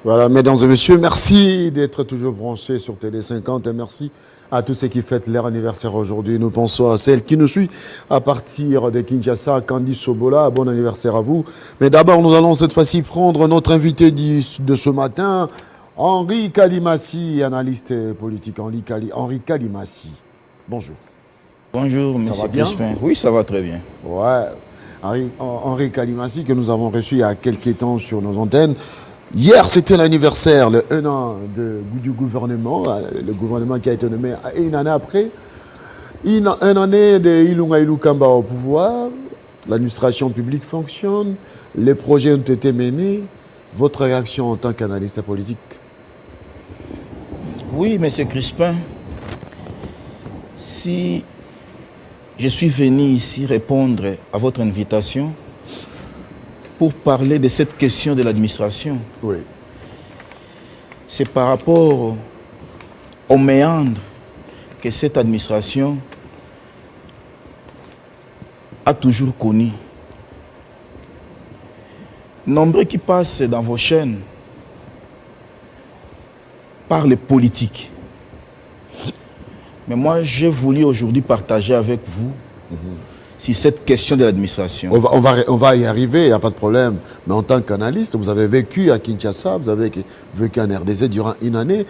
Voilà, mesdames et messieurs, merci d'être toujours branchés sur TD50 et merci à tous ceux qui fêtent leur anniversaire aujourd'hui. Nous pensons à celle qui nous suit à partir de Kinshasa, Candy Sobola. Bon anniversaire à vous. Mais d'abord, nous allons cette fois-ci prendre notre invité de ce matin, Henri Kalimassi, analyste politique. Henri Kalimassi. Bonjour. Bonjour, Ça va Monsieur bien? Crispin. Oui, ça va très bien. Ouais. Henri Kalimassi, que nous avons reçu il y a quelques temps sur nos antennes. Hier, c'était l'anniversaire, le 1 an du gouvernement, le gouvernement qui a été nommé une année après. Une année de Ilunga Ilukamba au pouvoir, l'administration publique fonctionne, les projets ont été menés. Votre réaction en tant qu'analyste politique? Oui, Monsieur Crispin, si je suis venu ici répondre à votre invitation pour parler de cette question de l'administration, Oui. c'est par rapport au méandre que cette administration a toujours connu. Nombreux qui passent dans vos chaînes parlent politique. Mais moi, j'ai voulu aujourd'hui partager avec vous sur cette question de l'administration. On va y arriver, il n'y a pas de problème. Mais en tant qu'analyste, vous avez vécu à Kinshasa, vous avez vécu en RDC durant une année.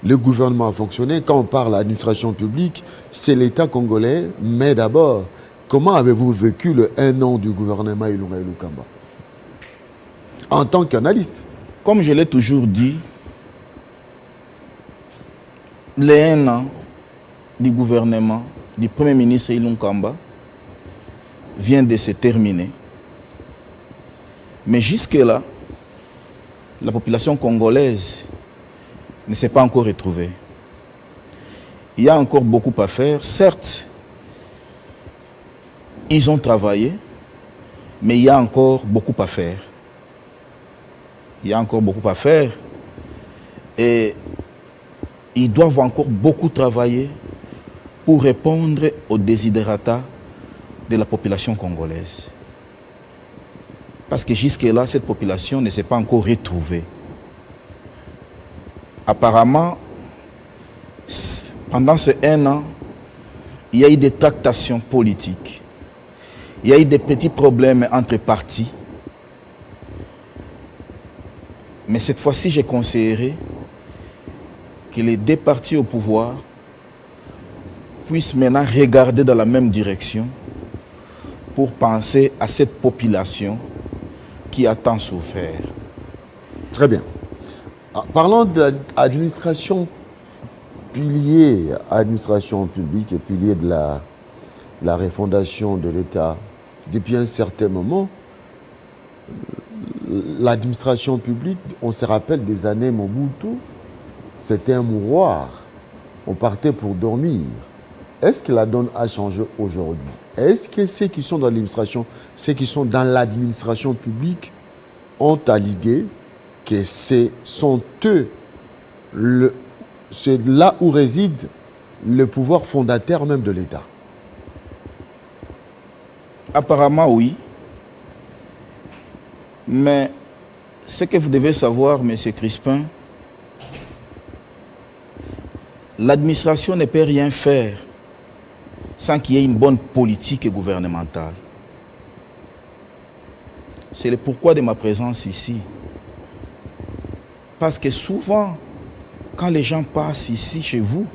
Le gouvernement a fonctionné. Quand on parle d'administration publique, c'est l'État congolais. Mais d'abord, comment avez-vous vécu le 1 an du gouvernement Ilunga Ilukamba en tant qu'analyste? Comme je l'ai toujours dit, les 1 an du gouvernement du Premier ministre Ilunkamba vient de se terminer. Mais jusque-là, la population congolaise ne s'est pas encore retrouvée. Il y a encore beaucoup à faire. Certes, ils ont travaillé, mais il y a encore beaucoup à faire. Il y a encore beaucoup à faire. Et ils doivent encore beaucoup travailler pour répondre aux desiderata de la population congolaise. Parce que jusque-là, cette population ne s'est pas encore retrouvée. Apparemment, pendant ce 1 an, il y a eu des tractations politiques. Il y a eu des petits problèmes entre partis. Mais cette fois-ci, je conseillerais que les deux partis au pouvoir puissent maintenant regarder dans la même direction pour penser à cette population qui a tant souffert. Très bien. Parlant de l'administration, pilier, administration publique et pilier de la refondation de l'État, depuis un certain moment, l'administration publique, on se rappelle des années Mobutu, c'était un mouroir. On partait pour dormir. Est-ce que la donne a changé aujourd'hui? Est-ce que ceux qui sont dans l'administration, ceux qui sont dans l'administration publique ont à l'idée que c'est là où réside le pouvoir fondateur même de l'État? Apparemment, oui. Mais ce que vous devez savoir, M. Crispin, l'administration ne peut rien faire sans qu'il y ait une bonne politique gouvernementale. C'est le pourquoi de ma présence ici. Parce que souvent, quand les gens passent ici chez vous,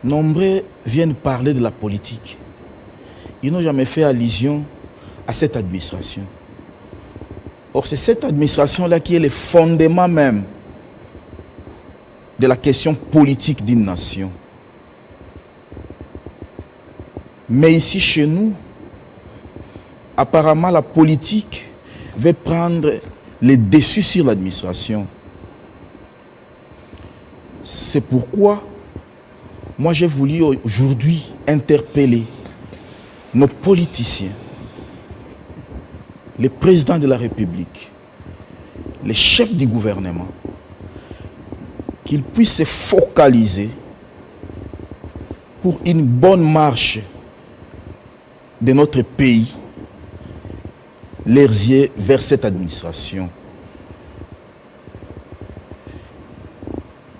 nombreux viennent parler de la politique. Ils n'ont jamais fait allusion à cette administration. Or, c'est cette administration-là qui est le fondement même de la question politique d'une nation. Mais ici, chez nous, apparemment, la politique veut prendre le dessus sur l'administration. C'est pourquoi, moi, j'ai voulu aujourd'hui interpeller nos politiciens, les présidents de la République, les chefs du gouvernement, qu'ils puissent se focaliser pour une bonne marche de notre pays, leurs yeux vers cette administration.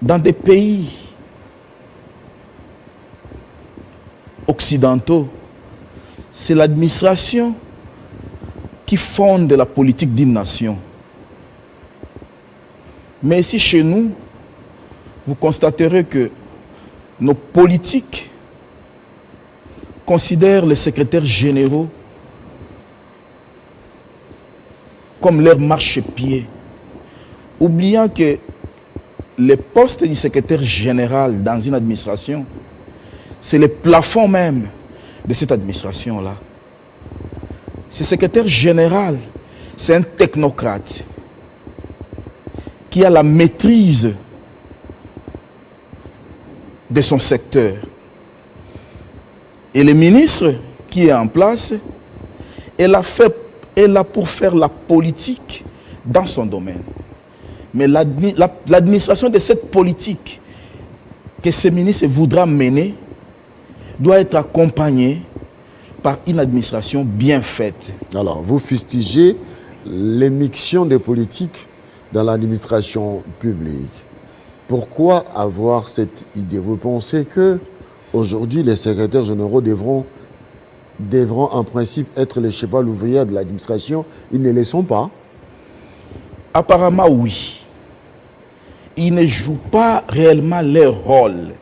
Dans des pays occidentaux, c'est l'administration qui fonde la politique d'une nation. Mais ici, chez nous, vous constaterez que nos politiques considèrent les secrétaires généraux comme leur marchepied, oubliant que les postes du secrétaire général dans une administration, c'est le plafond même de cette administration-là. Ce secrétaire général, c'est un technocrate qui a la maîtrise de son secteur. Et le ministre qui est en place est là pour faire la politique dans son domaine. Mais l'administration de cette politique que ce ministre voudra mener doit être accompagnée par une administration bien faite. Alors, vous fustigez l'émission des politiques dans l'administration publique. Pourquoi avoir cette idée? Vous pensez que aujourd'hui les secrétaires généraux devront en principe être les cheval ouvriers de l'administration? Ils ne le sont pas? Apparemment, oui. Ils ne jouent pas réellement leur rôle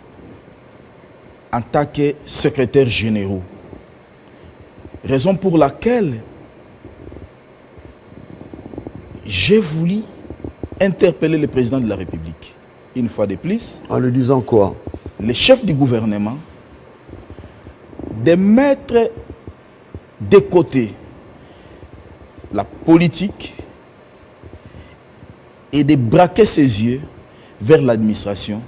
en tant que secrétaires généraux. Raison pour laquelle j'ai voulu interpeller le président de la République, une fois de plus. En lui disant quoi? Le chef du gouvernement, de mettre de côté la politique et de braquer ses yeux vers l'administration,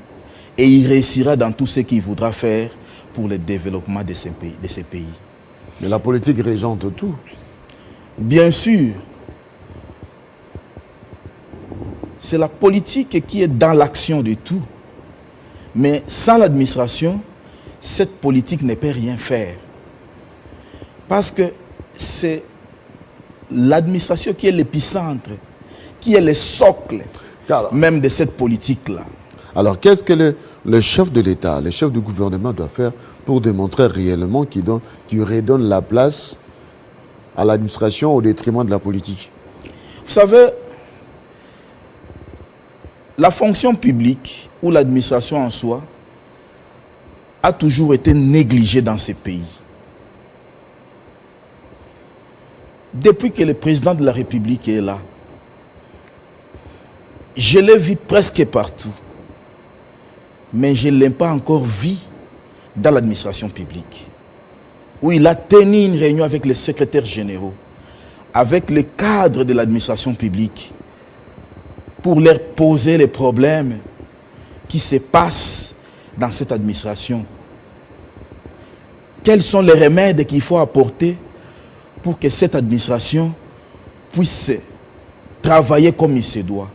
et il réussira dans tout ce qu'il voudra faire pour le développement de ces pays. Mais la politique régente tout. Bien sûr, c'est la politique qui est dans l'action de tout. Mais sans l'administration, cette politique ne peut rien faire. Parce que c'est l'administration qui est l'épicentre, qui est le socle même de cette politique-là. Alors, qu'est-ce que le chef de l'État, le chef du gouvernement doit faire pour démontrer réellement qu'il redonne la place à l'administration au détriment de la politique? Vous savez, la fonction publique ou l'administration en soi a toujours été négligée dans ces pays. Depuis que le président de la République est là, je l'ai vu presque partout. Mais je ne l'ai pas encore vu dans l'administration publique, où il a tenu une réunion avec les secrétaires généraux, avec les cadres de l'administration publique, pour leur poser les problèmes qui se passent dans cette administration. Quels sont les remèdes qu'il faut apporter pour que cette administration puisse travailler comme il se doit?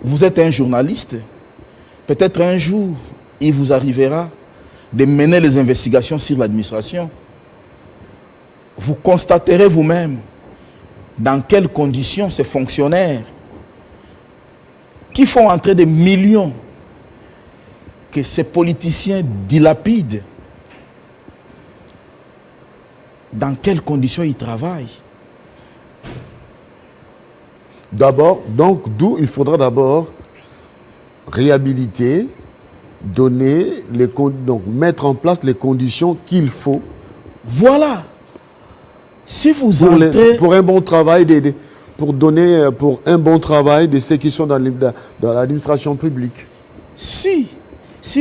Vous êtes un journaliste. Peut-être un jour, il vous arrivera de mener les investigations sur l'administration. Vous constaterez vous-même dans quelles conditions ces fonctionnaires qui font entrer des millions que ces politiciens dilapident, dans quelles conditions ils travaillent. D'abord, donc, d'où il faudra d'abord réhabiliter, mettre en place les conditions qu'il faut. Voilà. Si vous entrez... Pour un bon travail, pour un bon travail de ceux qui sont dans l'administration publique. Si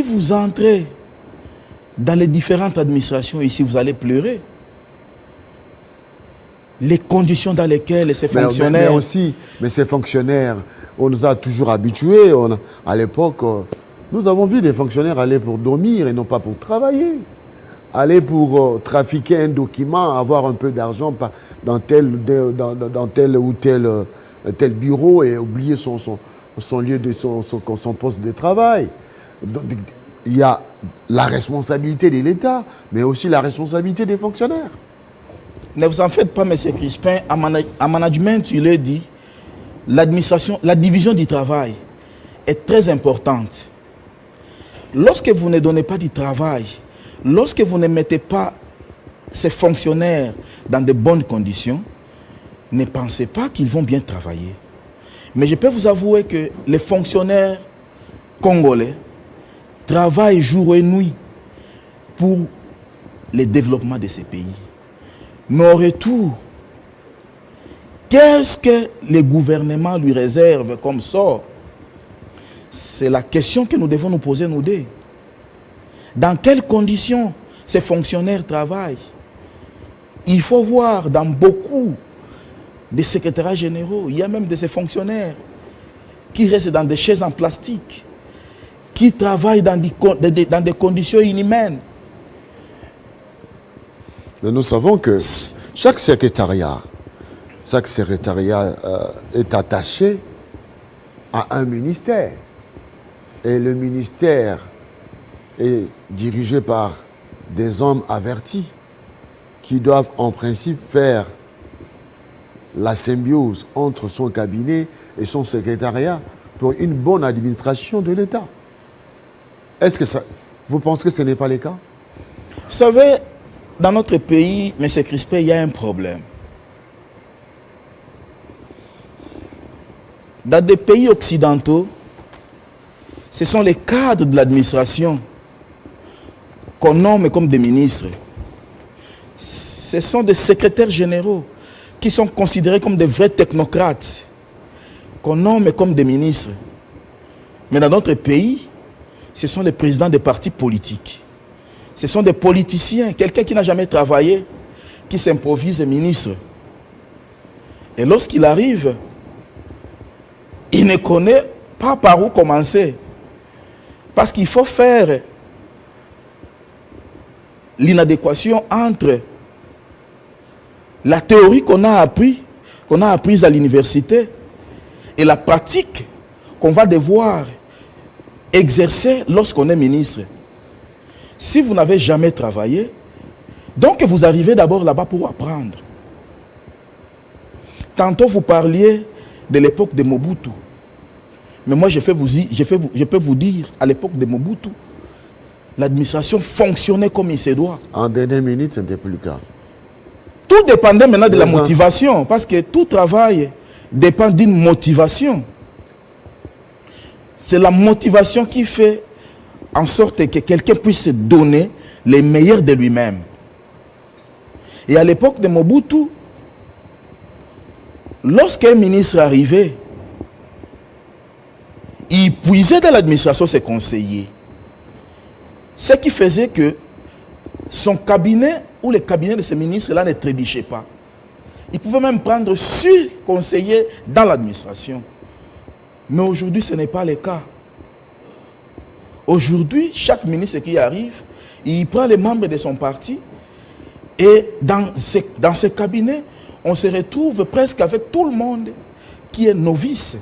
vous entrez dans les différentes administrations ici, vous allez pleurer. Les conditions dans lesquelles ces fonctionnaires... Mais ces fonctionnaires, on nous a toujours habitués. À l'époque, nous avons vu des fonctionnaires aller pour dormir et non pas pour travailler. Aller pour trafiquer un document, avoir un peu d'argent dans tel ou tel bureau et oublier son poste de travail. Donc, il y a la responsabilité de l'État, mais aussi la responsabilité des fonctionnaires. Ne vous en faites pas, M. Crispin. En management, il est dit, l'administration, la division du travail est très importante. Lorsque vous ne donnez pas du travail, lorsque vous ne mettez pas ces fonctionnaires dans de bonnes conditions, ne pensez pas qu'ils vont bien travailler. Mais je peux vous avouer que les fonctionnaires congolais travaillent jour et nuit pour le développement de ces pays. Mais au retour, qu'est-ce que le gouvernement lui réserve comme sort? C'est la question que nous devons nous poser, nous deux. Dans quelles conditions ces fonctionnaires travaillent? Il faut voir dans beaucoup de secrétariats généraux, il y a même de ces fonctionnaires qui restent dans des chaises en plastique, qui travaillent dans des conditions inhumaines. Mais nous savons que chaque secrétariat est attaché à un ministère. Et le ministère est dirigé par des hommes avertis qui doivent en principe faire la symbiose entre son cabinet et son secrétariat pour une bonne administration de l'État. Est-ce que vous pensez que ce n'est pas le cas? Vous savez, dans notre pays, M. Crispin, il y a un problème. Dans des pays occidentaux, ce sont les cadres de l'administration qu'on nomme comme des ministres. Ce sont des secrétaires généraux qui sont considérés comme des vrais technocrates, qu'on nomme comme des ministres. Mais dans notre pays, ce sont les présidents des partis politiques. Ce sont des politiciens, quelqu'un qui n'a jamais travaillé, qui s'improvise ministre. Et lorsqu'il arrive, il ne connaît pas par où commencer. Parce qu'il faut faire l'inadéquation entre la théorie qu'on a apprise à l'université et la pratique qu'on va devoir exercer lorsqu'on est ministre. Si vous n'avez jamais travaillé, donc vous arrivez d'abord là-bas pour apprendre. Tantôt vous parliez de l'époque de Mobutu. Mais moi je peux vous dire, à l'époque de Mobutu, l'administration fonctionnait comme il se doit. En dernière minute, ce n'était plus le cas. Tout dépendait maintenant de la motivation, parce que tout travail dépend d'une motivation. C'est la motivation qui fait en sorte que quelqu'un puisse donner les meilleurs de lui-même. Et à l'époque de Mobutu, lorsqu'un ministre arrivait, il puisait dans l'administration ses conseillers. Ce qui faisait que son cabinet ou le cabinet de ce ministre-là ne trébuchait pas. Il pouvait même prendre sur conseiller dans l'administration. Mais aujourd'hui, ce n'est pas le cas. Aujourd'hui, chaque ministre qui arrive, il prend les membres de son parti et dans ce cabinet, on se retrouve presque avec tout le monde qui est novice,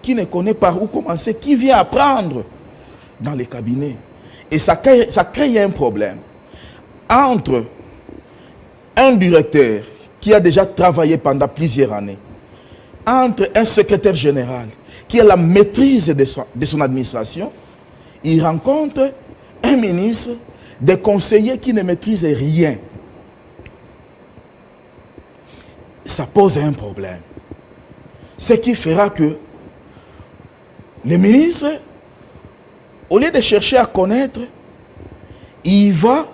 qui ne connaît par où commencer, qui vient apprendre dans les cabinets. Et ça crée un problème entre un directeur qui a déjà travaillé pendant plusieurs années, entre un secrétaire général qui a la maîtrise de son administration. Il rencontre un ministre, des conseillers qui ne maîtrisent rien. Ça pose un problème. Ce qui fera que le ministre, au lieu de chercher à connaître, il va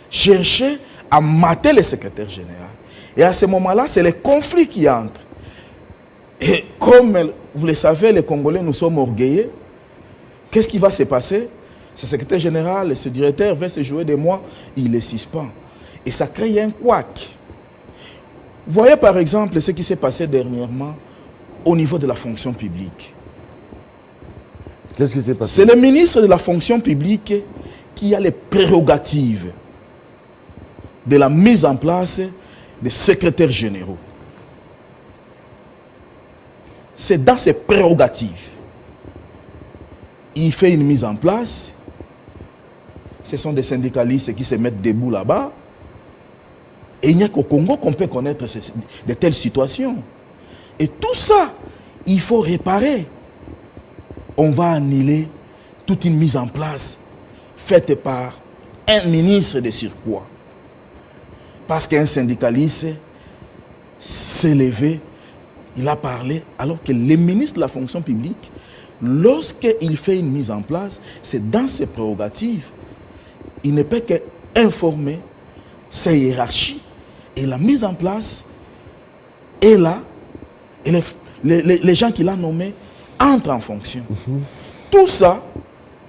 chercher à mater le secrétaire général. Et à ce moment-là, c'est le conflit qui entre. Et comme vous le savez, les Congolais, nous sommes orgueilleux. Qu'est-ce qui va se passer? Ce secrétaire général, ce directeur va se jouer de moi, il les suspend. Et ça crée un couac. Vous voyez par exemple ce qui s'est passé dernièrement au niveau de la fonction publique. Qu'est-ce qui s'est passé? C'est le ministre de la fonction publique qui a les prérogatives de la mise en place des secrétaires généraux. C'est dans ses prérogatives. Il fait une mise en place. Ce sont des syndicalistes qui se mettent debout là-bas. Et il n'y a qu'au Congo qu'on peut connaître de telles situations. Et tout ça, il faut réparer. on va annuler toute une mise en place faite par un ministre de surcroît. Parce qu'un syndicaliste s'est levé, il a parlé, alors que le ministre de la fonction publique, lorsqu'il fait une mise en place, c'est dans ses prérogatives. Il ne peut qu'informer ses hiérarchies. Et la mise en place est là. Et les gens qu'il a nommés entrent en fonction. Tout ça,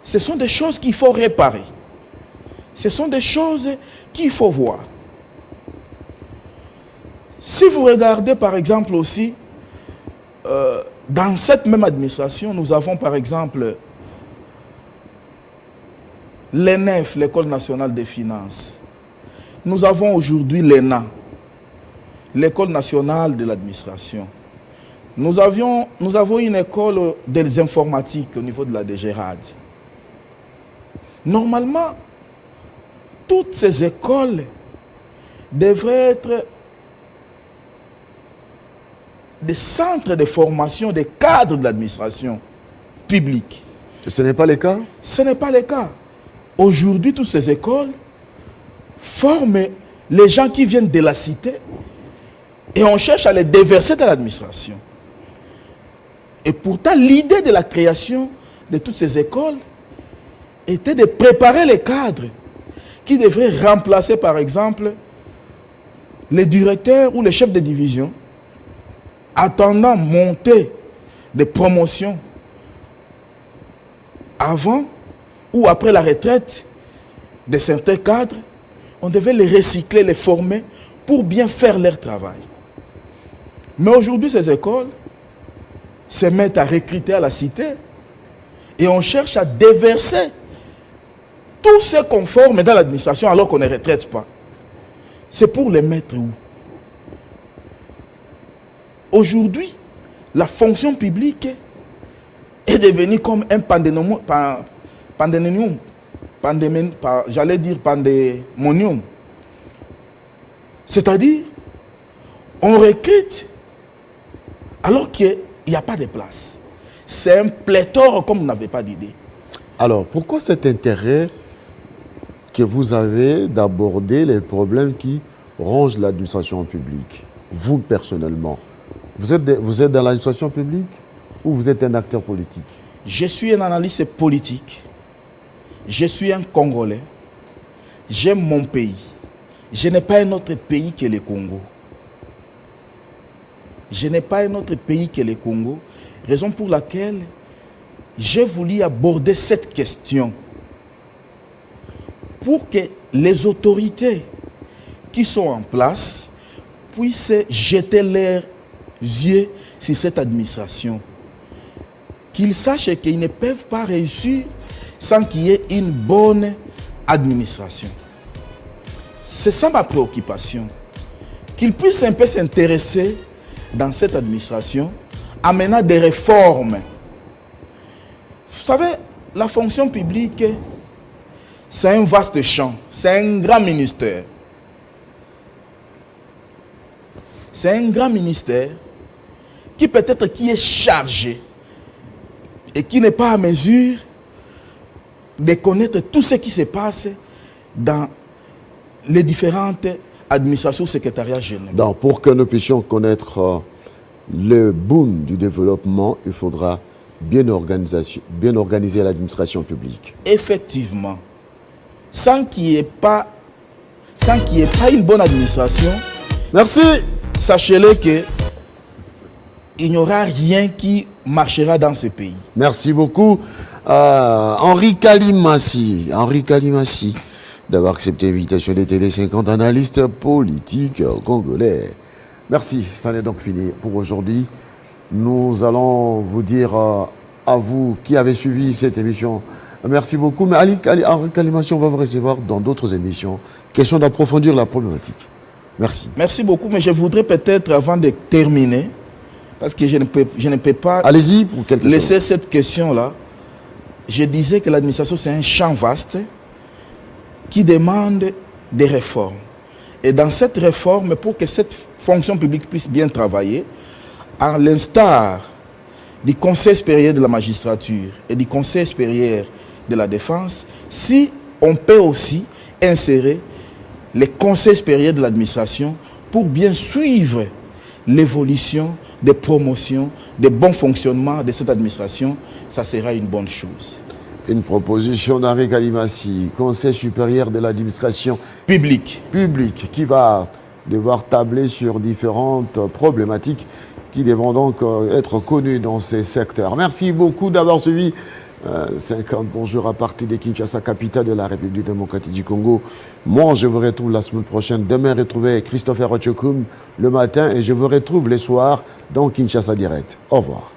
ce sont des choses qu'il faut réparer. Ce sont des choses qu'il faut voir. Si vous regardez par exemple aussi, dans cette même administration, nous avons par exemple l'ENEF, l'École nationale des finances. Nous avons aujourd'hui l'ENA, l'École nationale de l'administration. Nous avons une école des informatiques au niveau de la DGRAD. Normalement, toutes ces écoles devraient être des centres de formation des cadres de l'administration publique. Ce n'est pas le cas? Ce n'est pas le cas. Aujourd'hui, toutes ces écoles forment les gens qui viennent de la cité et on cherche à les déverser dans l'administration. Et pourtant, l'idée de la création de toutes ces écoles était de préparer les cadres qui devraient remplacer, par exemple, les directeurs ou les chefs de division, attendant monter des promotions avant ou après la retraite de certains cadres. On devait les recycler, les former pour bien faire leur travail. Mais aujourd'hui, ces écoles se mettent à recruter à la cité et on cherche à déverser tout ce qu'on forme dans l'administration alors qu'on ne retraite pas. C'est pour les mettre où? Aujourd'hui, la fonction publique est devenue comme un pandémonium, j'allais dire pandémonium. C'est-à-dire, on recrute alors qu'il n'y a pas de place. C'est un pléthore comme vous n'avez pas d'idée. Alors, pourquoi cet intérêt que vous avez d'aborder les problèmes qui rongent l'administration publique? Vous, personnellement, vous êtes dans l'administration publique ou vous êtes un acteur politique? Je suis un analyste politique. Je suis un Congolais. J'aime mon pays. Je n'ai pas un autre pays que le Congo. Je n'ai pas un autre pays que le Congo. Raison pour laquelle j'ai voulu aborder cette question pour que les autorités qui sont en place puissent jeter leurs yeux sur cette administration. Qu'ils sachent qu'ils ne peuvent pas réussir sans qu'il y ait une bonne administration. C'est ça ma préoccupation. Qu'ils puissent un peu s'intéresser dans cette administration, amenant des réformes. Vous savez, la fonction publique, c'est un vaste champ, c'est un grand ministère. C'est un grand ministère qui peut-être qui est chargé et qui n'est pas à mesure de connaître tout ce qui se passe dans les différentes administrations, secrétariats généraux. Donc, pour que nous puissions connaître le boom du développement, il faudra bien organiser l'administration publique. Effectivement. Sans qu'il n'y ait pas une bonne administration, merci. Sachez-le que il n'y aura rien qui marchera dans ce pays. Merci beaucoup. Henri Kalimassi, d'avoir accepté l'invitation des Télé 50 analystes politiques congolais. Merci, ça est donc fini pour aujourd'hui. Nous allons vous dire à vous qui avez suivi cette émission, merci beaucoup. Mais Henri Kalimassi, on va vous recevoir dans d'autres émissions. Question d'approfondir la problématique. Merci. Merci beaucoup, mais je voudrais peut-être, avant de terminer, parce que je ne peux pas allez-y pour quelques laisser cette question-là. Je disais que l'administration, c'est un champ vaste qui demande des réformes. Et dans cette réforme, pour que cette fonction publique puisse bien travailler, à l'instar du Conseil supérieur de la magistrature et du Conseil supérieur de la défense, si on peut aussi insérer les conseils supérieurs de l'administration pour bien suivre l'évolution des promotions, des bons fonctionnements de cette administration, ça sera une bonne chose. Une proposition d'Henri Kalimassi, Conseil supérieur de l'administration Public. Qui va devoir tabler sur différentes problématiques qui devront donc être connues dans ces secteurs. Merci beaucoup d'avoir suivi 50 bonjours à partir de Kinshasa, capitale de la République démocratique du Congo. Moi, je vous retrouve la semaine prochaine. Demain, retrouvez Christopher Ochokum le matin et je vous retrouve les soirs dans Kinshasa Direct. Au revoir.